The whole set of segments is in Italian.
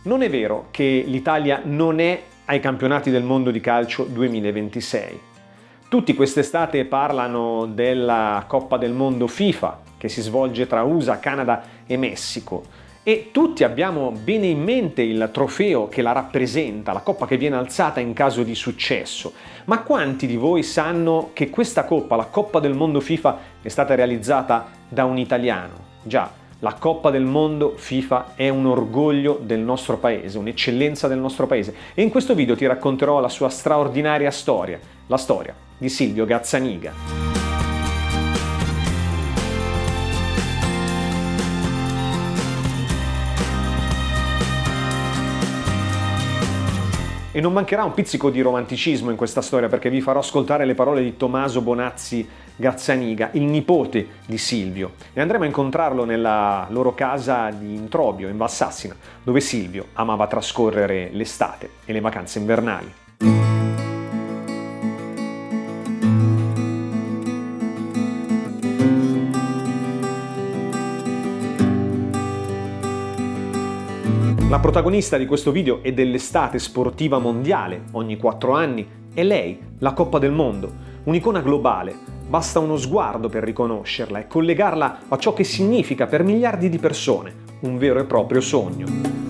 Non è vero che l'Italia non è ai campionati del mondo di calcio 2026. Tutti quest'estate parlano della Coppa del Mondo FIFA che si svolge tra USA, Canada e Messico e tutti abbiamo bene in mente il trofeo che la rappresenta, la coppa che viene alzata in caso di successo. Ma quanti di voi sanno che questa coppa, la Coppa del Mondo FIFA, è stata realizzata da un italiano? Già, la Coppa del Mondo FIFA è un orgoglio del nostro paese, un'eccellenza del nostro paese e in questo video ti racconterò la sua straordinaria storia, la storia di Silvio Gazzaniga. E non mancherà un pizzico di romanticismo in questa storia perché vi farò ascoltare le parole di Tommaso Bonazzi Gazzaniga, il nipote di Silvio, e andremo a incontrarlo nella loro casa di Introbio, in Valsassina, dove Silvio amava trascorrere l'estate e le vacanze invernali. La protagonista di questo video e dell'estate sportiva mondiale, ogni 4 anni, è lei, la Coppa del Mondo, un'icona globale. Basta uno sguardo per riconoscerla e collegarla a ciò che significa per miliardi di persone, un vero e proprio sogno.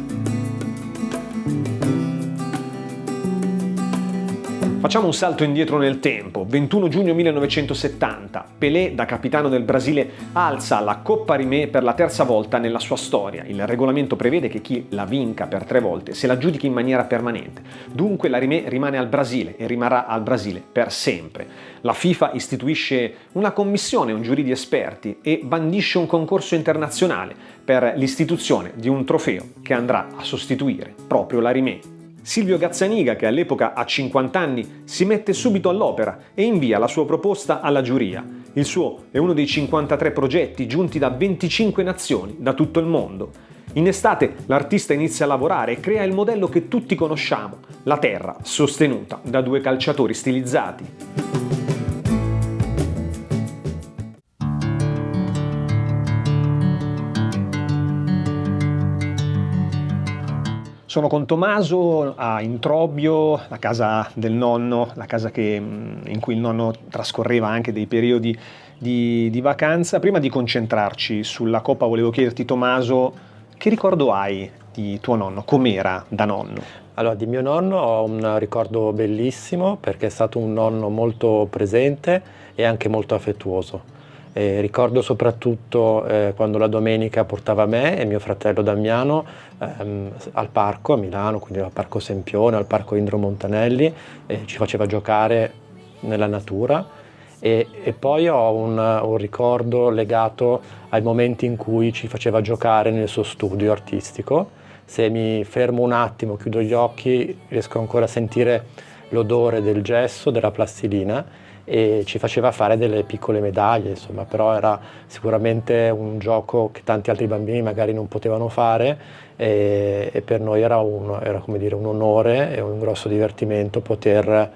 Facciamo un salto indietro nel tempo. 21 giugno 1970, Pelé, da capitano del Brasile, alza la Coppa Rimé per la terza volta nella sua storia. Il regolamento prevede che chi la vinca per 3 volte se la giudichi in maniera permanente. Dunque la Rimé rimane al Brasile e rimarrà al Brasile per sempre. La FIFA istituisce una commissione, un giurì di esperti e bandisce un concorso internazionale per l'istituzione di un trofeo che andrà a sostituire proprio la Rimé. Silvio Gazzaniga, che all'epoca ha 50 anni, si mette subito all'opera e invia la sua proposta alla giuria. Il suo è uno dei 53 progetti giunti da 25 nazioni, da tutto il mondo. In estate l'artista inizia a lavorare e crea il modello che tutti conosciamo, la terra sostenuta da 2 calciatori stilizzati. Sono con Tommaso a Introbio, la casa del nonno, la casa in cui il nonno trascorreva anche dei periodi di vacanza. Prima di concentrarci sulla Coppa volevo chiederti, Tommaso, che ricordo hai di tuo nonno? Com'era da nonno? Allora, di mio nonno ho un ricordo bellissimo perché è stato un nonno molto presente e anche molto affettuoso. Ricordo soprattutto quando la domenica portava me e mio fratello Damiano al parco a Milano, quindi al Parco Sempione, al Parco Indro Montanelli, ci faceva giocare nella natura e poi ho un ricordo legato ai momenti in cui ci faceva giocare nel suo studio artistico. Se mi fermo un attimo, chiudo gli occhi, riesco ancora a sentire l'odore del gesso, della plastilina, e ci faceva fare delle piccole medaglie, insomma, però era sicuramente un gioco che tanti altri bambini magari non potevano fare e per noi era come dire, un onore e un grosso divertimento poter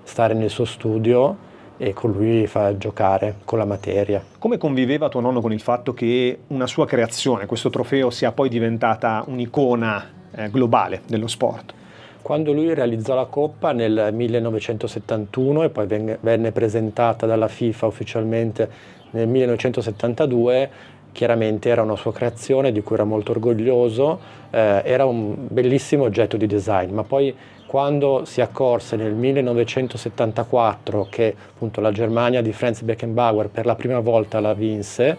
stare nel suo studio e con lui far giocare con la materia. Come conviveva tuo nonno con il fatto che una sua creazione, questo trofeo, sia poi diventata un'icona globale dello sport? Quando lui realizzò la Coppa nel 1971 e poi venne presentata dalla FIFA ufficialmente nel 1972, chiaramente era una sua creazione di cui era molto orgoglioso, era un bellissimo oggetto di design, ma poi quando si accorse nel 1974 che appunto la Germania di Franz Beckenbauer per la prima volta la vinse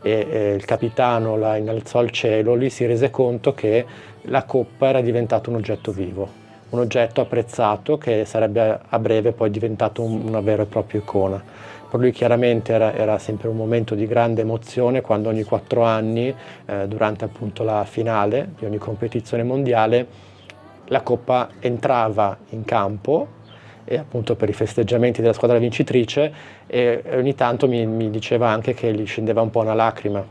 e il capitano la innalzò al cielo, lì si rese conto che la Coppa era diventata un oggetto vivo. Un oggetto apprezzato che sarebbe a breve poi diventato una vera e propria icona. Per lui chiaramente era sempre un momento di grande emozione quando ogni 4 anni, durante appunto la finale di ogni competizione mondiale, la Coppa entrava in campo e appunto per i festeggiamenti della squadra vincitrice e ogni tanto mi diceva anche che gli scendeva un po' una lacrima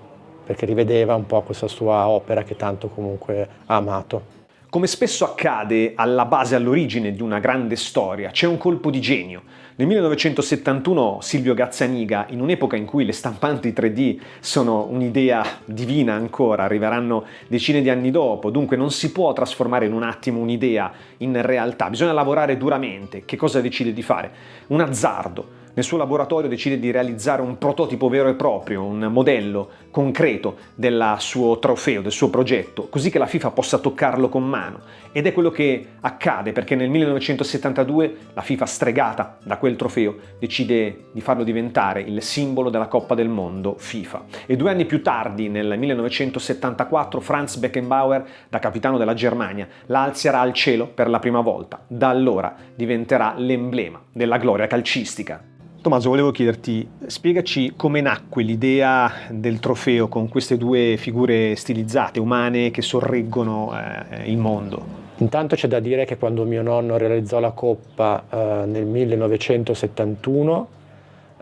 perché rivedeva un po' questa sua opera che tanto comunque ha amato. Come spesso accade alla base, all'origine di una grande storia, c'è un colpo di genio. Nel 1971 Silvio Gazzaniga, in un'epoca in cui le stampanti 3D sono un'idea divina ancora, arriveranno decine di anni dopo, dunque non si può trasformare in un attimo un'idea in realtà, bisogna lavorare duramente. Che cosa decide di fare? Un azzardo. Nel suo laboratorio decide di realizzare un prototipo vero e proprio, un modello concreto del suo trofeo, del suo progetto, così che la FIFA possa toccarlo con mano. Ed è quello che accade, perché nel 1972 la FIFA, stregata da quel trofeo, decide di farlo diventare il simbolo della Coppa del Mondo FIFA. E 2 anni più tardi, nel 1974, Franz Beckenbauer, da capitano della Germania, la alzerà al cielo per la prima volta. Da allora diventerà l'emblema della gloria calcistica. Tommaso, volevo chiederti, spiegaci come nacque l'idea del trofeo con queste 2 figure stilizzate, umane, che sorreggono il mondo. Intanto c'è da dire che quando mio nonno realizzò la Coppa nel 1971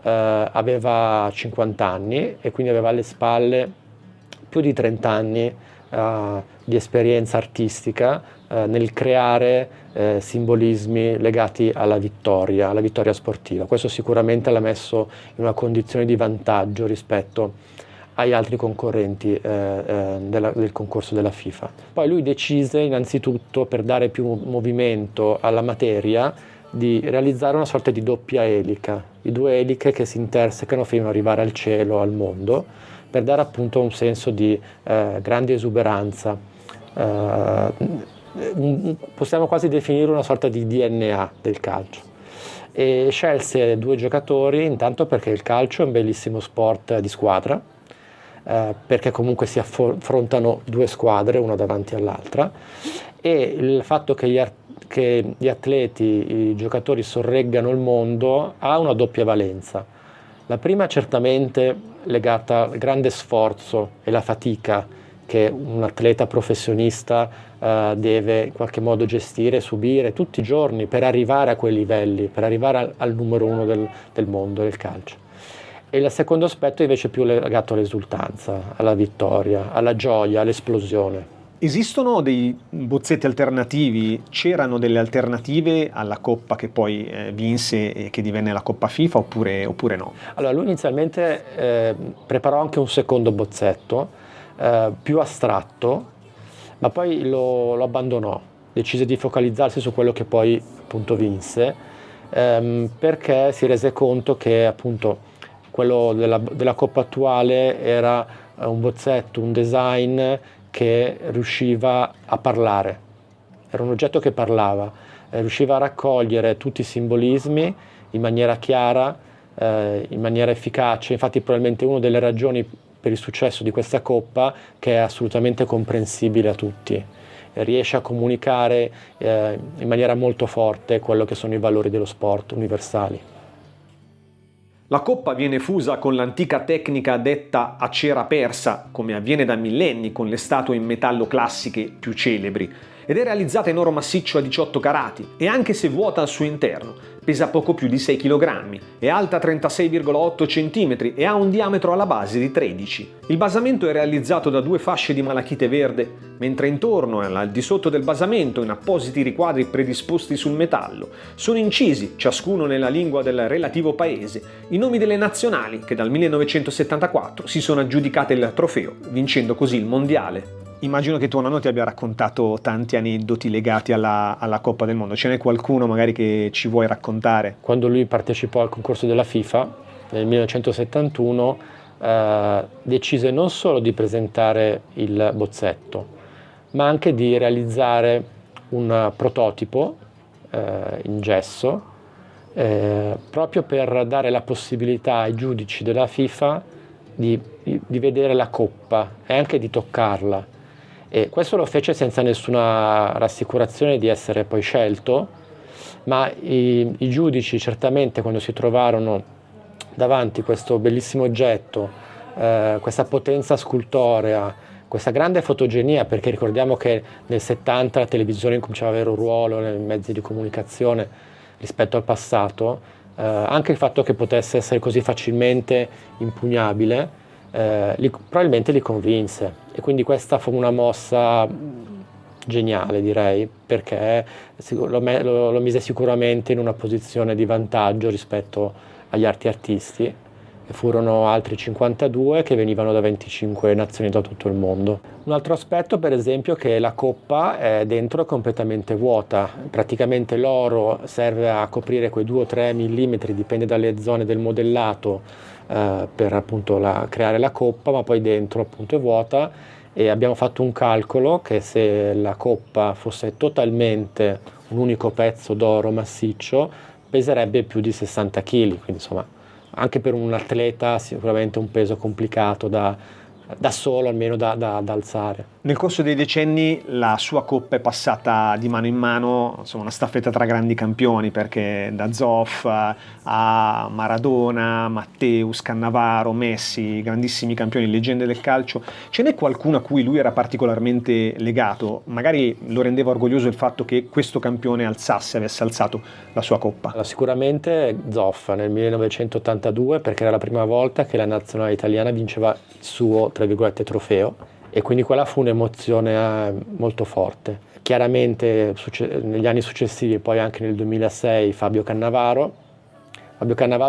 aveva 50 anni e quindi aveva alle spalle più di 30 anni di esperienza artistica nel creare simbolismi legati alla vittoria sportiva. Questo sicuramente l'ha messo in una condizione di vantaggio rispetto agli altri concorrenti del concorso della FIFA. Poi lui decise innanzitutto, per dare più movimento alla materia, di realizzare una sorta di doppia elica, di 2 eliche che si intersecano fino ad arrivare al cielo, al mondo, per dare appunto un senso di grande esuberanza. Possiamo quasi definire una sorta di DNA del calcio. E scelse 2 giocatori, intanto perché il calcio è un bellissimo sport di squadra, perché comunque si affrontano 2 squadre, una davanti all'altra, e il fatto che gli atleti, i giocatori sorreggano il mondo ha una doppia valenza. La prima certamente legata al grande sforzo e la fatica che un atleta professionista deve in qualche modo gestire, subire tutti i giorni per arrivare a quei livelli, per arrivare al numero 1 del mondo del calcio. E il secondo aspetto è invece più legato all'esultanza, alla vittoria, alla gioia, all'esplosione. Esistono dei bozzetti alternativi? C'erano delle alternative alla Coppa che poi vinse e che divenne la Coppa FIFA oppure no? Allora, lui inizialmente preparò anche un secondo bozzetto, più astratto, ma poi lo abbandonò, decise di focalizzarsi su quello che poi appunto vinse, perché si rese conto che appunto quello della Coppa attuale era un bozzetto, un design che riusciva a parlare, era un oggetto che parlava, riusciva a raccogliere tutti i simbolismi in maniera chiara, in maniera efficace. Infatti probabilmente una delle ragioni per il successo di questa Coppa che è assolutamente comprensibile a tutti, riesce a comunicare in maniera molto forte quello che sono i valori dello sport universali. La coppa viene fusa con l'antica tecnica detta a cera persa, come avviene da millenni con le statue in metallo classiche più celebri, ed è realizzata in oro massiccio a 18 carati e anche se vuota al suo interno, pesa poco più di 6 kg, è alta 36,8 cm e ha un diametro alla base di 13. Il basamento è realizzato da 2 fasce di malachite verde, mentre intorno e al di sotto del basamento, in appositi riquadri predisposti sul metallo, sono incisi, ciascuno nella lingua del relativo paese, i nomi delle nazionali che dal 1974 si sono aggiudicate il trofeo, vincendo così il mondiale. Immagino che tuo nonno ti abbia raccontato tanti aneddoti legati alla Coppa del Mondo. Ce n'è qualcuno magari che ci vuoi raccontare? Quando lui partecipò al concorso della FIFA nel 1971 decise non solo di presentare il bozzetto, ma anche di realizzare un prototipo in gesso proprio per dare la possibilità ai giudici della FIFA di vedere la Coppa e anche di toccarla. E questo lo fece senza nessuna rassicurazione di essere poi scelto, ma i giudici certamente, quando si trovarono davanti questo bellissimo oggetto, questa potenza scultorea, questa grande fotogenia, perché ricordiamo che nel 70 la televisione incominciava ad avere un ruolo nei mezzi di comunicazione rispetto al passato, anche il fatto che potesse essere così facilmente impugnabile probabilmente li convinse, e quindi questa fu una mossa geniale, direi, perché lo mise sicuramente in una posizione di vantaggio rispetto agli altri artisti, e furono altri 52 che venivano da 25 nazioni da tutto il mondo. Un altro aspetto, per esempio, è che la coppa dentro è completamente vuota, praticamente l'oro serve a coprire quei 2 o 3 millimetri, dipende dalle zone del modellato, per appunto creare la coppa, ma poi dentro appunto è vuota, e abbiamo fatto un calcolo che se la coppa fosse totalmente un unico pezzo d'oro massiccio peserebbe più di 60 kg, quindi insomma anche per un atleta sicuramente un peso complicato da solo, almeno da alzare. Nel corso dei decenni la sua coppa è passata di mano in mano, insomma una staffetta tra grandi campioni, perché da Zoff a Maradona, Matteus, Cannavaro, Messi, grandissimi campioni, leggende del calcio. Ce n'è qualcuno a cui lui era particolarmente legato? Magari lo rendeva orgoglioso il fatto che questo campione avesse alzato la sua coppa? Allora, sicuramente Zoff nel 1982, perché era la prima volta che la nazionale italiana vinceva il suo, tra virgolette, trofeo, e quindi quella fu un'emozione molto forte. Chiaramente negli anni successivi, poi anche nel 2006, Fabio Cannavaro,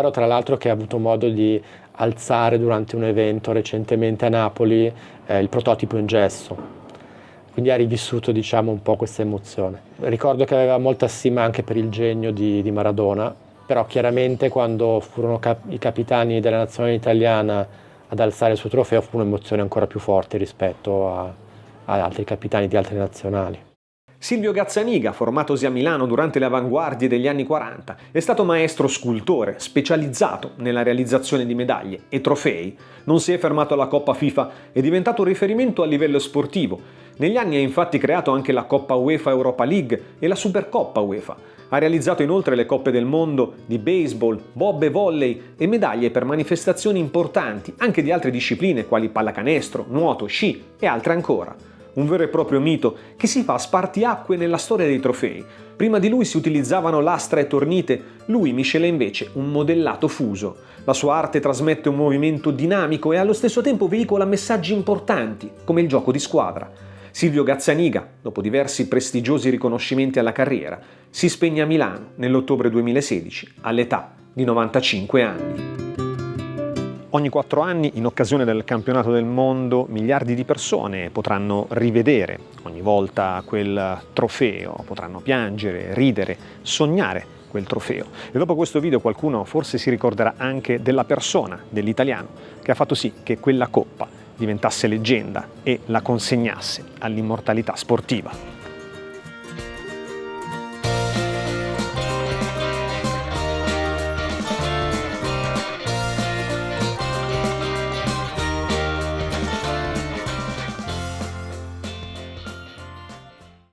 tra l'altro, che ha avuto modo di alzare durante un evento recentemente a Napoli il prototipo in gesso, quindi ha rivissuto, diciamo, un po' questa emozione. Ricordo che aveva molta stima anche per il genio di Maradona, però chiaramente quando furono i capitani della nazionale italiana ad alzare il suo trofeo fu un'emozione ancora più forte rispetto ad altri capitani di altre nazionali. Silvio Gazzaniga, formatosi a Milano durante le avanguardie degli anni 40, è stato maestro scultore, specializzato nella realizzazione di medaglie e trofei. Non si è fermato alla Coppa FIFA, è diventato un riferimento a livello sportivo. Negli anni ha infatti creato anche la Coppa UEFA Europa League e la Supercoppa UEFA. Ha realizzato inoltre le Coppe del Mondo di baseball, bob e volley e medaglie per manifestazioni importanti anche di altre discipline quali pallacanestro, nuoto, sci e altre ancora. Un vero e proprio mito che si fa spartiacque nella storia dei trofei. Prima di lui si utilizzavano lastra e tornite, lui miscela invece un modellato fuso. La sua arte trasmette un movimento dinamico e allo stesso tempo veicola messaggi importanti, come il gioco di squadra. Silvio Gazzaniga, dopo diversi prestigiosi riconoscimenti alla carriera, si spegne a Milano nell'ottobre 2016 all'età di 95 anni. Ogni 4 anni, in occasione del campionato del mondo, miliardi di persone potranno rivedere ogni volta quel trofeo, potranno piangere, ridere, sognare quel trofeo. E dopo questo video qualcuno forse si ricorderà anche della persona, dell'italiano, che ha fatto sì che quella coppa diventasse leggenda e la consegnasse all'immortalità sportiva.